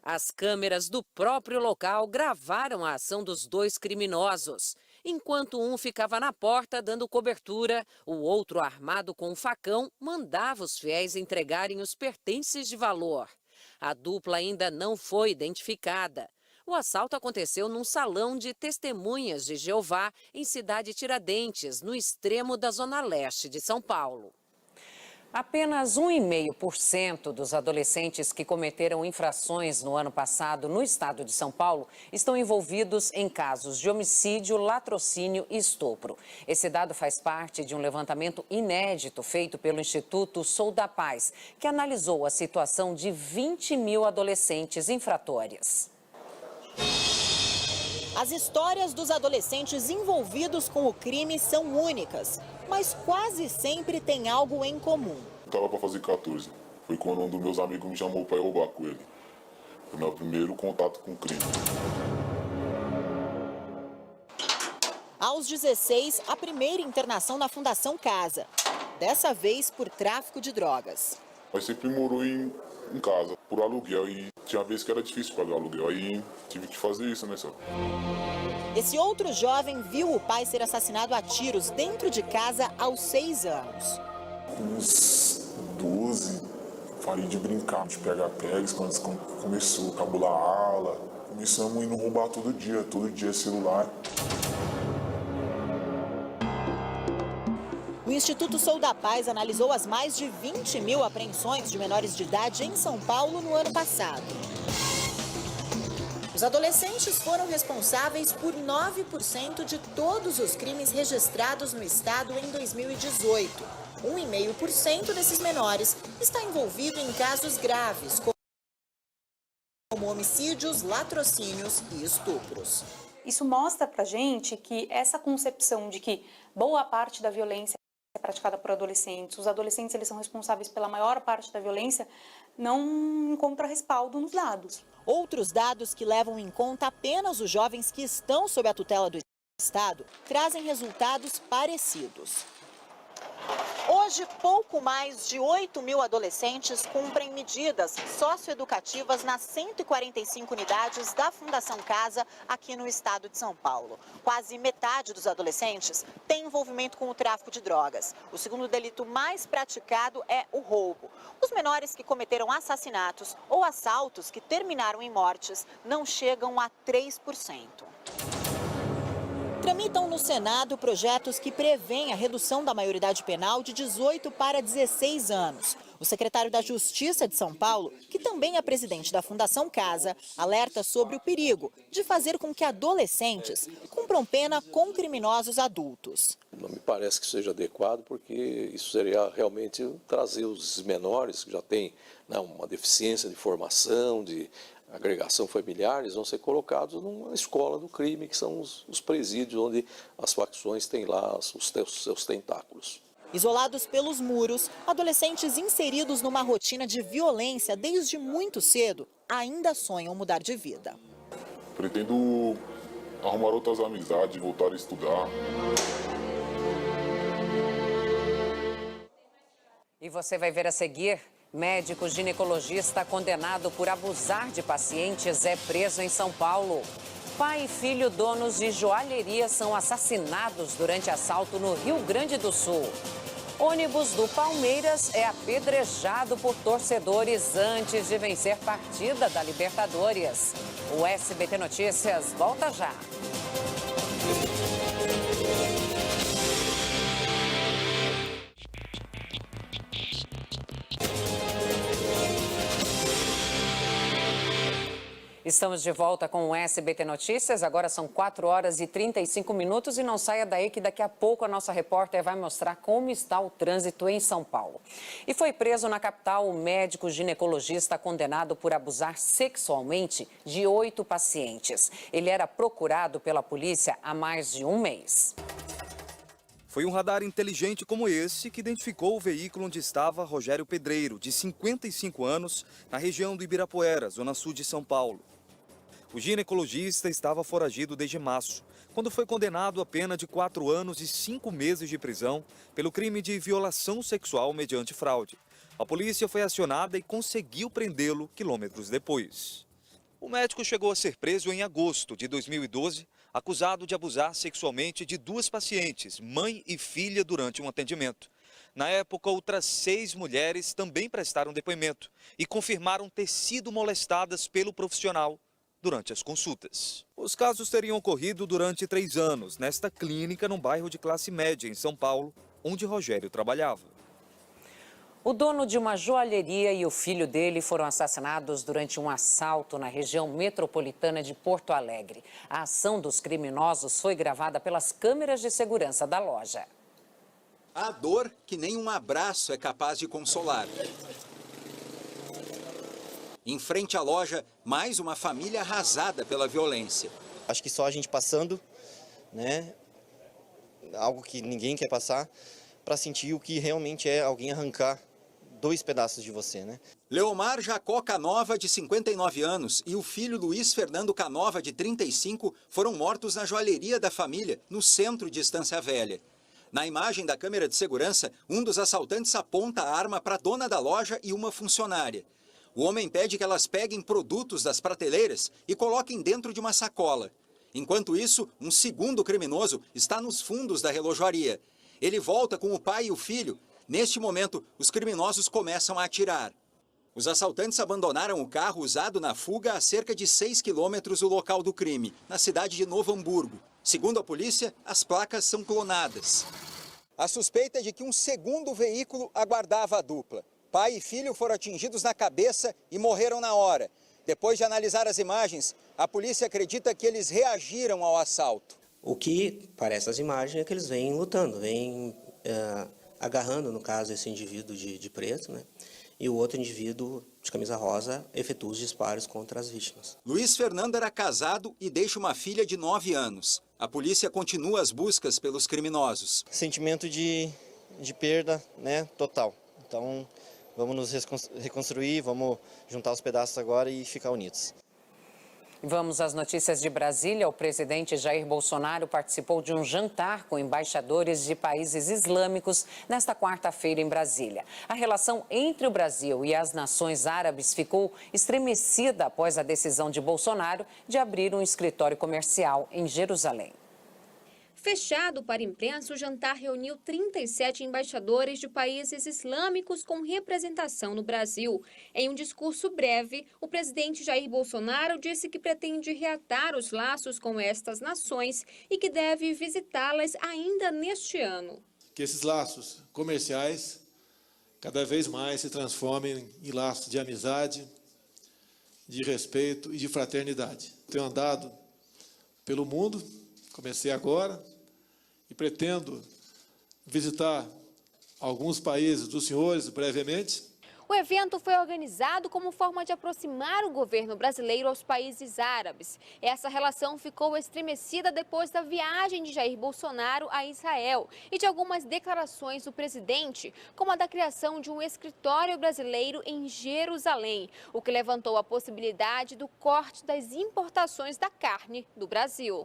As câmeras do próprio local gravaram a ação dos 2 criminosos. Enquanto um ficava na porta dando cobertura, o outro, armado com um facão, mandava os fiéis entregarem os pertences de valor. A dupla ainda não foi identificada. O assalto aconteceu num salão de testemunhas de Jeová em Cidade Tiradentes, no extremo da zona leste de São Paulo. Apenas 1,5% dos adolescentes que cometeram infrações no ano passado no estado de São Paulo estão envolvidos em casos de homicídio, latrocínio e estupro. Esse dado faz parte de um levantamento inédito feito pelo Instituto Sou da Paz, que analisou a situação de 20 mil adolescentes infratores. As histórias dos adolescentes envolvidos com o crime são únicas, mas quase sempre tem algo em comum. Eu estava para fazer 14. Foi quando um dos meus amigos me chamou para ir roubar com ele. Foi meu primeiro contato com o crime. Aos 16, a primeira internação na Fundação Casa, dessa vez por tráfico de drogas. Mas sempre morou em casa, por aluguel, e tinha vez que era difícil pagar o aluguel, aí tive que fazer isso, né, só. Esse outro jovem viu o pai ser assassinado a tiros dentro de casa aos 6 anos. Com uns 12, parei de brincar, de pega-pegas, quando começou a cabular a aula. Começamos a ir roubar todo dia celular. O Instituto Sou da Paz analisou as mais de 20 mil apreensões de menores de idade em São Paulo no ano passado. Os adolescentes foram responsáveis por 9% de todos os crimes registrados no estado em 2018. 1,5% desses menores está envolvido em casos graves, como homicídios, latrocínios e estupros. Isso mostra pra gente que essa concepção de que boa parte da violência é praticada por adolescentes, os adolescentes eles são responsáveis pela maior parte da violência, não encontra respaldo nos dados. Outros dados que levam em conta apenas os jovens que estão sob a tutela do Estado trazem resultados parecidos. Hoje, pouco mais de 8 mil adolescentes cumprem medidas socioeducativas nas 145 unidades da Fundação Casa aqui no estado de São Paulo. Quase metade dos adolescentes tem envolvimento com o tráfico de drogas. O segundo delito mais praticado é o roubo. Os menores que cometeram assassinatos ou assaltos que terminaram em mortes não chegam a 3%. Tramitam no Senado projetos que prevêem a redução da maioridade penal de 18 para 16 anos. O secretário da Justiça de São Paulo, que também é presidente da Fundação Casa, alerta sobre o perigo de fazer com que adolescentes cumpram pena com criminosos adultos. Não me parece que seja adequado, porque isso seria realmente trazer os menores que já têm uma deficiência de formação, de agregação familiar, eles vão ser colocados numa escola do crime, que são os presídios onde as facções têm lá os seus tentáculos. Isolados pelos muros, adolescentes inseridos numa rotina de violência desde muito cedo ainda sonham mudar de vida. Pretendo arrumar outras amizades, voltar a estudar. E você vai ver a seguir. Médico ginecologista condenado por abusar de pacientes é preso em São Paulo. Pai e filho donos de joalheria são assassinados durante assalto no Rio Grande do Sul. Ônibus do Palmeiras é apedrejado por torcedores antes de vencer partida da Libertadores. O SBT Notícias volta já. Estamos de volta com o SBT Notícias. Agora são 4 horas e 35 minutos e não saia daí que daqui a pouco a nossa repórter vai mostrar como está o trânsito em São Paulo. E foi preso na capital o médico ginecologista condenado por abusar sexualmente de 8 pacientes. Ele era procurado pela polícia há mais de um mês. Foi um radar inteligente como esse que identificou o veículo onde estava Rogério Pedreiro, de 55 anos, na região do Ibirapuera, zona sul de São Paulo. O ginecologista estava foragido desde março, quando foi condenado a pena de 4 anos e 5 meses de prisão pelo crime de violação sexual mediante fraude. A polícia foi acionada e conseguiu prendê-lo quilômetros depois. O médico chegou a ser preso em agosto de 2012, acusado de abusar sexualmente de 2 pacientes, mãe e filha, durante um atendimento. Na época, outras 6 mulheres também prestaram depoimento e confirmaram ter sido molestadas pelo profissional durante as consultas. Os casos teriam ocorrido durante 3 anos, nesta clínica num bairro de classe média em São Paulo, onde Rogério trabalhava. O dono de uma joalheria e o filho dele foram assassinados durante um assalto na região metropolitana de Porto Alegre. A ação dos criminosos foi gravada pelas câmeras de segurança da loja. A dor que nem um abraço é capaz de consolar. Em frente à loja, mais uma família arrasada pela violência. Acho que só a gente passando, algo que ninguém quer passar, para sentir o que realmente é alguém arrancar 2 pedaços de você, né? Leomar Jacó Canova, de 59 anos, e o filho Luiz Fernando Canova, de 35, foram mortos na joalheria da família, no centro de Estância Velha. Na imagem da câmera de segurança, um dos assaltantes aponta a arma para a dona da loja e uma funcionária. O homem pede que elas peguem produtos das prateleiras e coloquem dentro de uma sacola. Enquanto isso, um segundo criminoso está nos fundos da relojoaria. Ele volta com o pai e o filho. Neste momento, os criminosos começam a atirar. Os assaltantes abandonaram o carro usado na fuga a cerca de 6 quilômetros do local do crime, na cidade de Novo Hamburgo. Segundo a polícia, as placas são clonadas. A suspeita é de que um segundo veículo aguardava a dupla. Pai e filho foram atingidos na cabeça e morreram na hora. Depois de analisar as imagens, a polícia acredita que eles reagiram ao assalto. O que parece as imagens é que eles vêm lutando, vêm agarrando, no caso, esse indivíduo de preto, né? E o outro indivíduo de camisa rosa efetua os disparos contra as vítimas. Luiz Fernando era casado e deixa uma filha de 9 anos. A polícia continua as buscas pelos criminosos. Sentimento de perda, né, total. Então, vamos nos reconstruir, vamos juntar os pedaços agora e ficar unidos. Vamos às notícias de Brasília. O presidente Jair Bolsonaro participou de um jantar com embaixadores de países islâmicos nesta quarta-feira em Brasília. A relação entre o Brasil e as nações árabes ficou estremecida após a decisão de Bolsonaro de abrir um escritório comercial em Jerusalém. Fechado para a imprensa, o jantar reuniu 37 embaixadores de países islâmicos com representação no Brasil. Em um discurso breve, o presidente Jair Bolsonaro disse que pretende reatar os laços com estas nações e que deve visitá-las ainda neste ano. Que esses laços comerciais cada vez mais se transformem em laços de amizade, de respeito e de fraternidade. Tenho andado pelo mundo, comecei agora, e pretendo visitar alguns países dos senhores brevemente. O evento foi organizado como forma de aproximar o governo brasileiro aos países árabes. Essa relação ficou estremecida depois da viagem de Jair Bolsonaro a Israel e de algumas declarações do presidente, como a da criação de um escritório brasileiro em Jerusalém, o que levantou a possibilidade do corte das importações da carne do Brasil.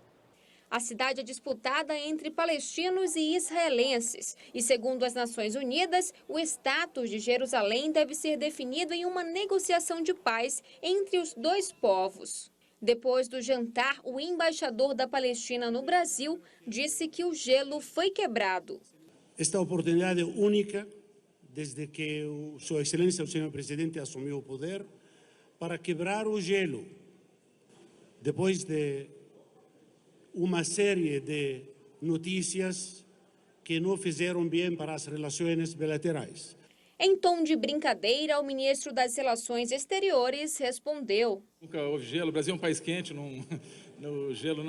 A cidade é disputada entre palestinos e israelenses. E, segundo as Nações Unidas, o status de Jerusalém deve ser definido em uma negociação de paz entre os dois povos. Depois do jantar, o embaixador da Palestina no Brasil disse que o gelo foi quebrado. Esta oportunidade única, desde que Sua Excelência, o senhor presidente, assumiu o poder, para quebrar o gelo, depois de uma série de notícias que não fizeram bem para as relações bilaterais. Em tom de brincadeira, o ministro das Relações Exteriores respondeu: Nunca houve gelo, o Brasil é um país quente, o gelo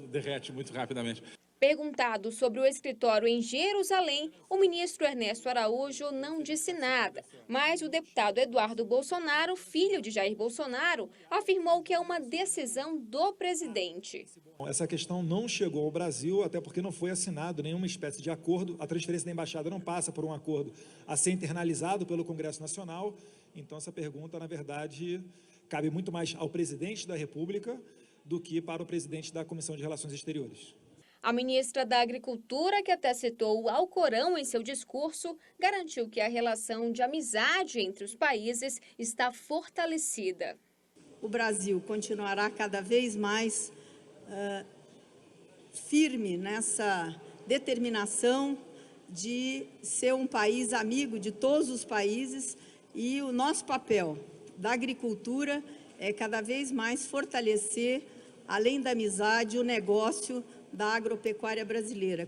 derrete muito rapidamente. Perguntado sobre o escritório em Jerusalém, o ministro Ernesto Araújo não disse nada. Mas o deputado Eduardo Bolsonaro, filho de Jair Bolsonaro, afirmou que é uma decisão do presidente. Essa questão não chegou ao Brasil, até porque não foi assinado nenhuma espécie de acordo. A transferência da embaixada não passa por um acordo a ser internalizado pelo Congresso Nacional. Então, essa pergunta, na verdade, cabe muito mais ao presidente da República do que para o presidente da Comissão de Relações Exteriores. A ministra da Agricultura, que até citou o Alcorão em seu discurso, garantiu que a relação de amizade entre os países está fortalecida. O Brasil continuará cada vez mais firme nessa determinação de ser um país amigo de todos os países, e o nosso papel da agricultura é cada vez mais fortalecer, além da amizade, o negócio da agropecuária brasileira.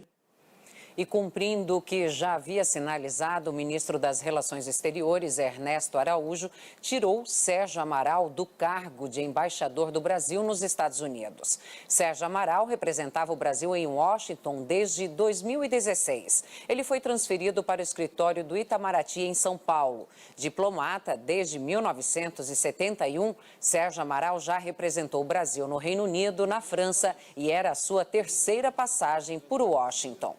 E cumprindo o que já havia sinalizado, o ministro das Relações Exteriores, Ernesto Araújo, tirou Sérgio Amaral do cargo de embaixador do Brasil nos Estados Unidos. Sérgio Amaral representava o Brasil em Washington desde 2016. Ele foi transferido para o escritório do Itamaraty, em São Paulo. Diplomata desde 1971, Sérgio Amaral já representou o Brasil no Reino Unido, na França, e era a sua terceira passagem por Washington.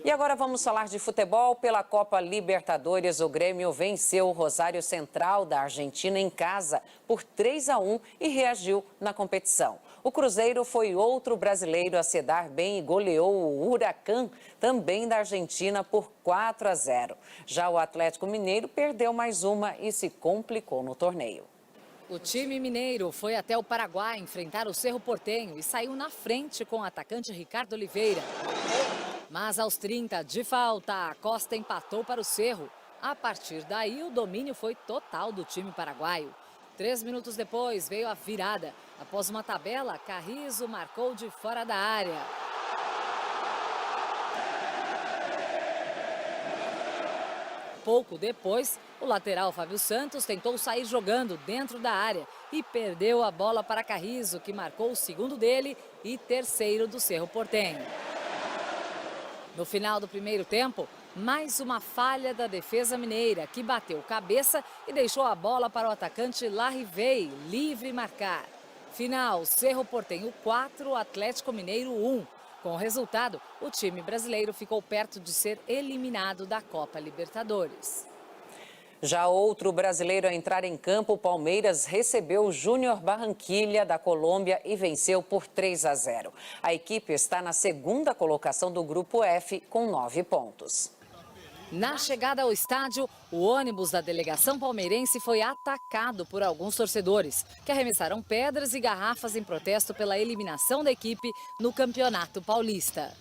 E agora vamos falar de futebol. Pela Copa Libertadores, o Grêmio venceu o Rosário Central da Argentina em casa por 3-1 e reagiu na competição. O Cruzeiro foi outro brasileiro a se dar bem e goleou o Huracán, também da Argentina, por 4-0. Já o Atlético Mineiro perdeu mais uma e se complicou no torneio. O time mineiro foi até o Paraguai enfrentar o Cerro Porteño e saiu na frente com o atacante Ricardo Oliveira. Mas aos 30 de falta, a Costa empatou para o Cerro. A partir daí, o domínio foi total do time paraguaio. 3 minutos depois, veio a virada. Após uma tabela, Carrizo marcou de fora da área. Pouco depois, o lateral Fábio Santos tentou sair jogando dentro da área e perdeu a bola para Carrizo, que marcou o segundo dele e terceiro do Cerro Porteño. No final do primeiro tempo, mais uma falha da defesa mineira, que bateu cabeça e deixou a bola para o atacante Larrivei, livre marcar. Final, Cerro Porteño 4, Atlético Mineiro 1. Com o resultado, o time brasileiro ficou perto de ser eliminado da Copa Libertadores. Já outro brasileiro a entrar em campo, o Palmeiras recebeu o Júnior Barranquilla da Colômbia e venceu por 3-0. A equipe está na segunda colocação do Grupo F com 9 pontos. Na chegada ao estádio, o ônibus da delegação palmeirense foi atacado por alguns torcedores, que arremessaram pedras e garrafas em protesto pela eliminação da equipe no Campeonato Paulista.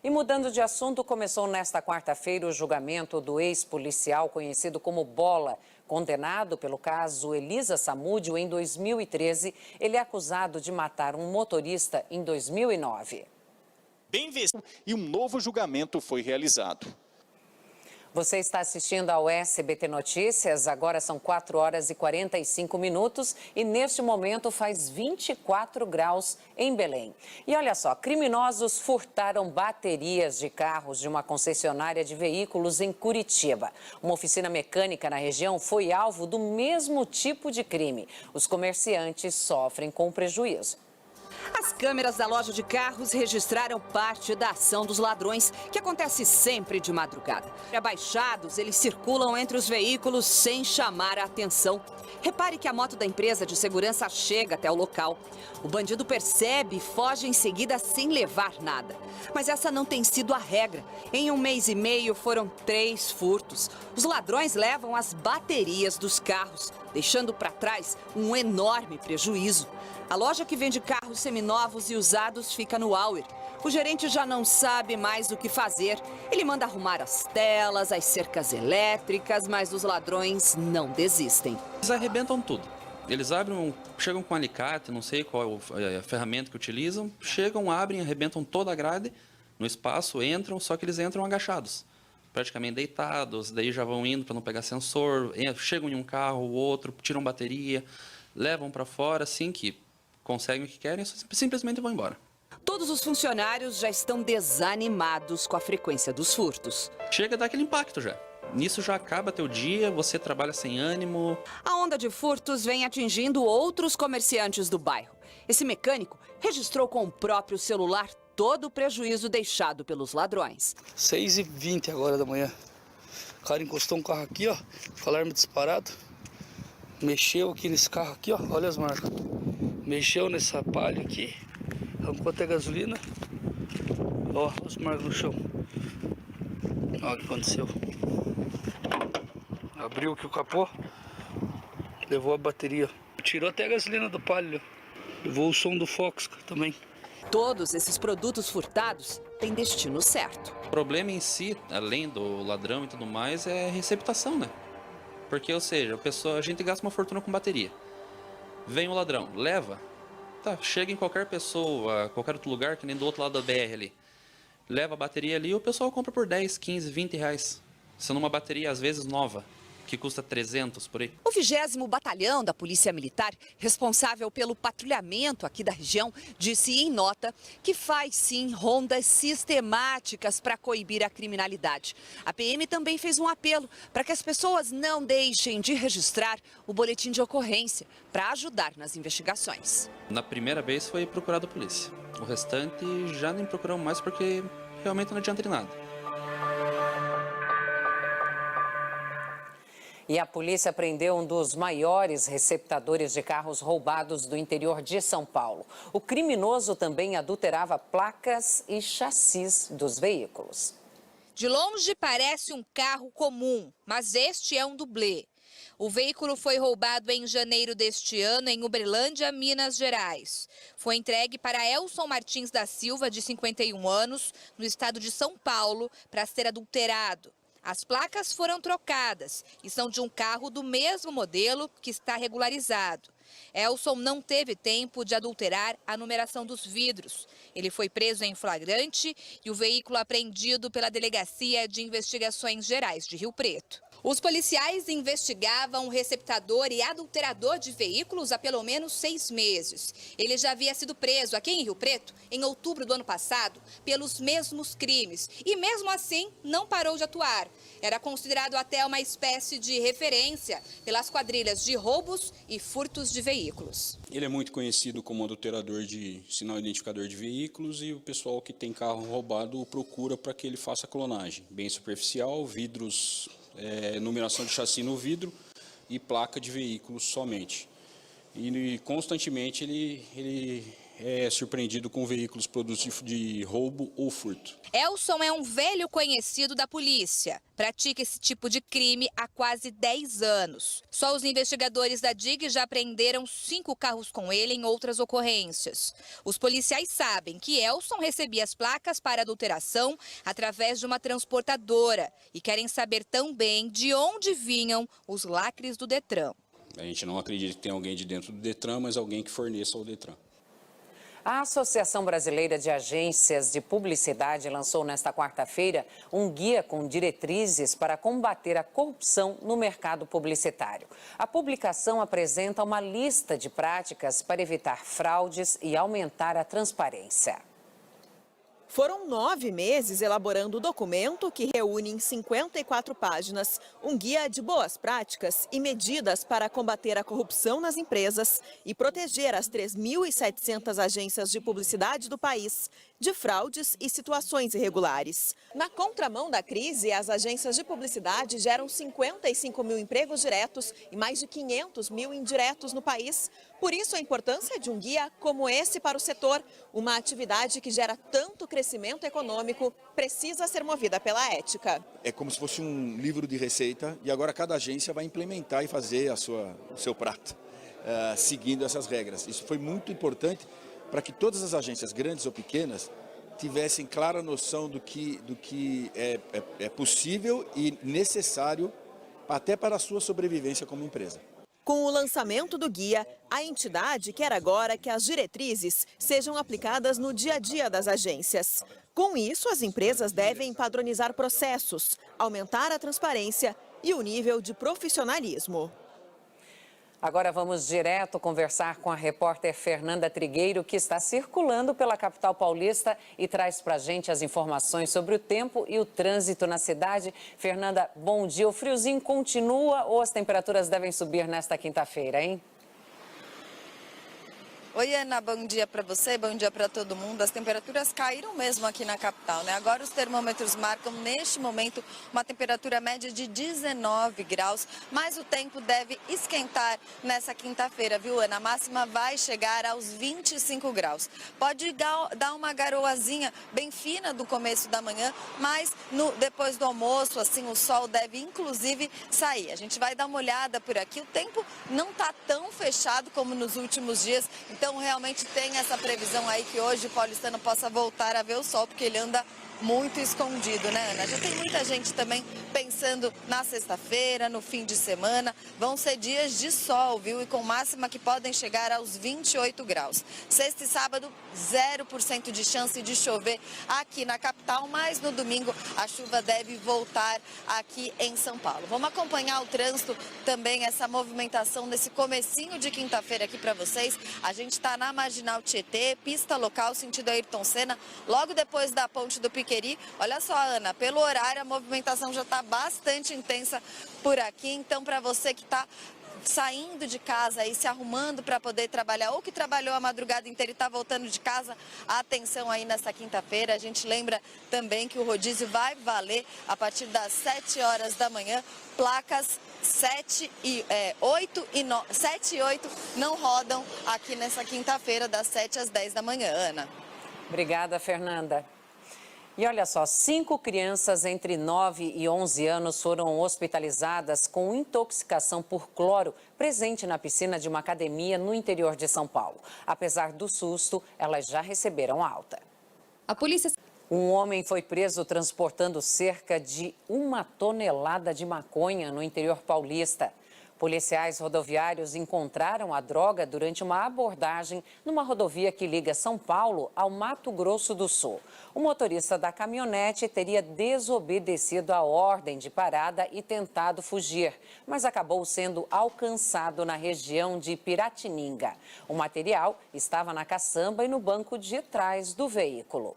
E mudando de assunto, começou nesta quarta-feira o julgamento do ex-policial conhecido como Bola. Condenado pelo caso Elisa Samúdio em 2013, ele é acusado de matar um motorista em 2009. Bem visto, e um novo julgamento foi realizado. Você está assistindo ao SBT Notícias, agora são 4 horas e 45 minutos e neste momento faz 24 graus em Belém. E olha só, criminosos furtaram baterias de carros de uma concessionária de veículos em Curitiba. Uma oficina mecânica na região foi alvo do mesmo tipo de crime. Os comerciantes sofrem com prejuízo. As câmeras da loja de carros registraram parte da ação dos ladrões, que acontece sempre de madrugada. Abaixados, eles circulam entre os veículos sem chamar a atenção. Repare que a moto da empresa de segurança chega até o local. O bandido percebe e foge em seguida sem levar nada. Mas essa não tem sido a regra. Em 1 mês e meio foram 3 furtos. Os ladrões levam as baterias dos carros, deixando para trás um enorme prejuízo. A loja que vende carros seminovos e usados fica no Auer. O gerente já não sabe mais o que fazer. Ele manda arrumar as telas, as cercas elétricas, mas os ladrões não desistem. Eles arrebentam tudo. Eles chegam com um alicate, não sei qual é a ferramenta que utilizam, chegam, abrem, arrebentam toda a grade no espaço, entram, só que eles entram agachados, praticamente deitados, daí já vão indo para não pegar sensor, chegam em um carro, o outro, tiram bateria, levam para fora, assim que conseguem o que querem, simplesmente vão embora. Todos os funcionários já estão desanimados com a frequência dos furtos. Chega a dar aquele impacto já. Nisso já acaba teu dia, você trabalha sem ânimo. A onda de furtos vem atingindo outros comerciantes do bairro. Esse mecânico registrou com o próprio celular todo o prejuízo deixado pelos ladrões. 6h20 agora da manhã. O cara encostou um carro aqui, ó, com alarme disparado. Mexeu aqui nesse carro aqui, ó, olha as marcas. Mexeu nessa palha aqui, arrancou até gasolina. Ó, os marcos no chão. Olha o que aconteceu. Abriu aqui o capô, levou a bateria. Tirou até a gasolina do palio. Levou o som do Fox também. Todos esses produtos furtados têm destino certo. O problema em si, além do ladrão e tudo mais, é a receptação, né? Porque, ou seja, a gente gasta uma fortuna com bateria. Vem o ladrão, leva, tá, chega em qualquer pessoa, qualquer outro lugar, que nem do outro lado da BR ali. Leva a bateria ali e o pessoal compra por 10, 15, 20 reais. Sendo uma bateria, às vezes, nova, que custa 300 por aí. O 20º Batalhão da Polícia Militar, responsável pelo patrulhamento aqui da região, disse em nota que faz sim rondas sistemáticas para coibir a criminalidade. A PM também fez um apelo para que as pessoas não deixem de registrar o boletim de ocorrência para ajudar nas investigações. Na primeira vez foi procurado a polícia. O restante já nem procuramos mais porque realmente não adianta de nada. E a polícia prendeu um dos maiores receptadores de carros roubados do interior de São Paulo. O criminoso também adulterava placas e chassis dos veículos. De longe parece um carro comum, mas este é um dublê. O veículo foi roubado em janeiro deste ano em Uberlândia, Minas Gerais. Foi entregue para Elson Martins da Silva, de 51 anos, no estado de São Paulo, para ser adulterado. As placas foram trocadas e são de um carro do mesmo modelo que está regularizado. Elson não teve tempo de adulterar a numeração dos vidros. Ele foi preso em flagrante e o veículo apreendido pela Delegacia de Investigações Gerais de Rio Preto. Os policiais investigavam o receptador e adulterador de veículos há pelo menos 6 meses. Ele já havia sido preso aqui em Rio Preto em outubro do ano passado pelos mesmos crimes e mesmo assim não parou de atuar. Era considerado até uma espécie de referência pelas quadrilhas de roubos e furtos de veículos. Ele é muito conhecido como adulterador de sinal identificador de veículos e o pessoal que tem carro roubado o procura para que ele faça clonagem. Bem superficial, vidros, numeração de chassi no vidro e placa de veículos somente. E constantemente ele é surpreendido com veículos produtos de roubo ou furto. Elson é um velho conhecido da polícia. Pratica esse tipo de crime há quase 10 anos. Só os investigadores da DIG já apreenderam 5 carros com ele em outras ocorrências. Os policiais sabem que Elson recebia as placas para adulteração através de uma transportadora e querem saber também de onde vinham os lacres do Detran. A gente não acredita que tem alguém de dentro do Detran, mas alguém que forneça ao Detran. A Associação Brasileira de Agências de Publicidade lançou nesta quarta-feira um guia com diretrizes para combater a corrupção no mercado publicitário. A publicação apresenta uma lista de práticas para evitar fraudes e aumentar a transparência. Foram 9 meses elaborando o documento que reúne em 54 páginas um guia de boas práticas e medidas para combater a corrupção nas empresas e proteger as 3.700 agências de publicidade do país de fraudes e situações irregulares. Na contramão da crise, as agências de publicidade geram 55 mil empregos diretos e mais de 500 mil indiretos no país. Por isso, a importância de um guia como esse para o setor, uma atividade que gera tanto crescimento econômico, precisa ser movida pela ética. É como se fosse um livro de receita e agora cada agência vai implementar e fazer o seu prato, seguindo essas regras. Isso foi muito importante para que todas as agências, grandes ou pequenas, tivessem clara noção do que é possível e necessário até para a sua sobrevivência como empresa. Com o lançamento do guia, a entidade quer agora que as diretrizes sejam aplicadas no dia a dia das agências. Com isso, as empresas devem padronizar processos, aumentar a transparência e o nível de profissionalismo. Agora vamos direto conversar com a repórter Fernanda Trigueiro, que está circulando pela capital paulista e traz para a gente as informações sobre o tempo e o trânsito na cidade. Fernanda, bom dia. O friozinho continua ou as temperaturas devem subir nesta quinta-feira, hein? Oi, Ana, bom dia para você, bom dia para todo mundo. As temperaturas caíram mesmo aqui na capital, né? Agora os termômetros marcam, neste momento, uma temperatura média de 19 graus, mas o tempo deve esquentar nessa quinta-feira, viu, Ana? A máxima vai chegar aos 25 graus. Pode dar uma garoazinha bem fina do começo da manhã, mas depois do almoço, assim, o sol deve, inclusive, sair. A gente vai dar uma olhada por aqui. O tempo não está tão fechado como nos últimos dias, então realmente tem essa previsão aí que hoje o paulistano possa voltar a ver o sol, porque ele anda muito escondido, né, Ana? Já tem muita gente também pensando na sexta-feira, no fim de semana. Vão ser dias de sol, viu? E com máxima que podem chegar aos 28 graus. Sexta e sábado, 0% de chance de chover aqui na capital, mas no domingo a chuva deve voltar aqui em São Paulo. Vamos acompanhar o trânsito também, essa movimentação nesse comecinho de quinta-feira aqui para vocês. A gente está na Marginal Tietê, pista local, sentido Ayrton Senna, logo depois da ponte do Piqueri. Olha só, Ana, pelo horário a movimentação já está bastante intensa por aqui, então para você que está saindo de casa e se arrumando para poder trabalhar, ou que trabalhou a madrugada inteira e está voltando de casa, atenção aí nessa quinta-feira. A gente lembra também que o rodízio vai valer a partir das 7 horas da manhã. Placas 7 e 8 não rodam aqui nessa quinta-feira, das 7 às 10 da manhã. Ana. Obrigada, Fernanda. E olha só, 5 crianças entre 9 e 11 anos foram hospitalizadas com intoxicação por cloro presente na piscina de uma academia no interior de São Paulo. Apesar do susto, elas já receberam alta. A polícia... Um homem foi preso transportando cerca de 1 tonelada de maconha no interior paulista. Policiais rodoviários encontraram a droga durante uma abordagem numa rodovia que liga São Paulo ao Mato Grosso do Sul. O motorista da caminhonete teria desobedecido a ordem de parada e tentado fugir, mas acabou sendo alcançado na região de Piratininga. O material estava na caçamba e no banco de trás do veículo.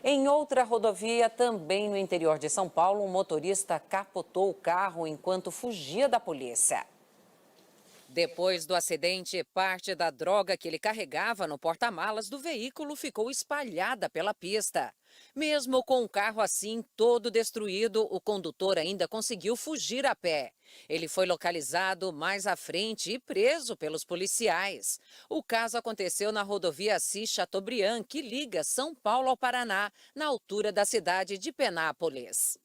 Em outra rodovia, também no interior de São Paulo, um motorista capotou o carro enquanto fugia da polícia. Depois do acidente, parte da droga que ele carregava no porta-malas do veículo ficou espalhada pela pista. Mesmo com o carro assim todo destruído, o condutor ainda conseguiu fugir a pé. Ele foi localizado mais à frente e preso pelos policiais. O caso aconteceu na rodovia Assis Chateaubriand, que liga São Paulo ao Paraná, na altura da cidade de Penápolis.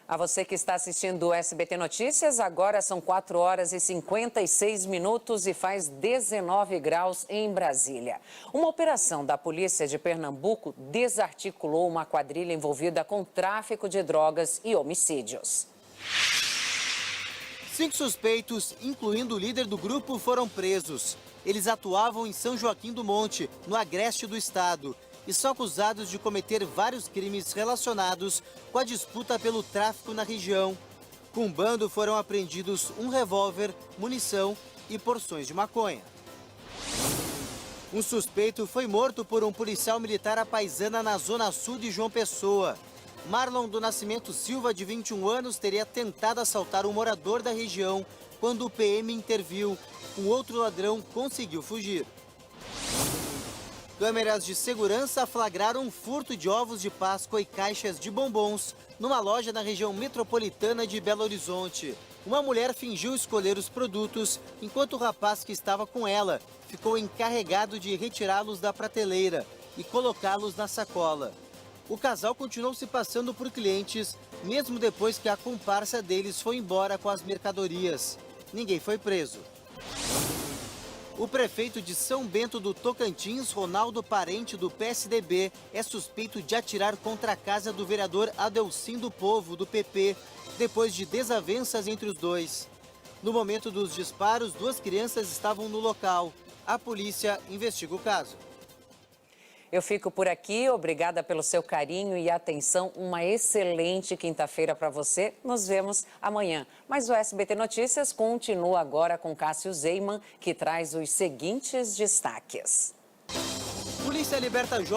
A você que está assistindo o SBT Notícias, agora são 4 horas e 56 minutos e faz 19 graus em Brasília. Uma operação da polícia de Pernambuco desarticulou uma quadrilha envolvida com tráfico de drogas e homicídios. 5 suspeitos, incluindo o líder do grupo, foram presos. Eles atuavam em São Joaquim do Monte, no agreste do estado, e são acusados de cometer vários crimes relacionados com a disputa pelo tráfico na região. Com o bando foram apreendidos um revólver, munição e porções de maconha. Um suspeito foi morto por um policial militar à paisana na zona sul de João Pessoa. Marlon do Nascimento Silva, de 21 anos, teria tentado assaltar um morador da região quando o PM interviu. Um outro ladrão conseguiu fugir. Câmeras de segurança flagraram um furto de ovos de Páscoa e caixas de bombons numa loja na região metropolitana de Belo Horizonte. Uma mulher fingiu escolher os produtos, enquanto o rapaz que estava com ela ficou encarregado de retirá-los da prateleira e colocá-los na sacola. O casal continuou se passando por clientes, mesmo depois que a comparsa deles foi embora com as mercadorias. Ninguém foi preso. O prefeito de São Bento do Tocantins, Ronaldo Parente, do PSDB, é suspeito de atirar contra a casa do vereador Adelcim do Povo, do PP, depois de desavenças entre os dois. No momento dos disparos, 2 crianças estavam no local. A polícia investiga o caso. Eu fico por aqui, obrigada pelo seu carinho e atenção. Uma excelente quinta-feira para você. Nos vemos amanhã. Mas o SBT Notícias continua agora com Cássio Zeiman, que traz os seguintes destaques. Polícia liberta jovens.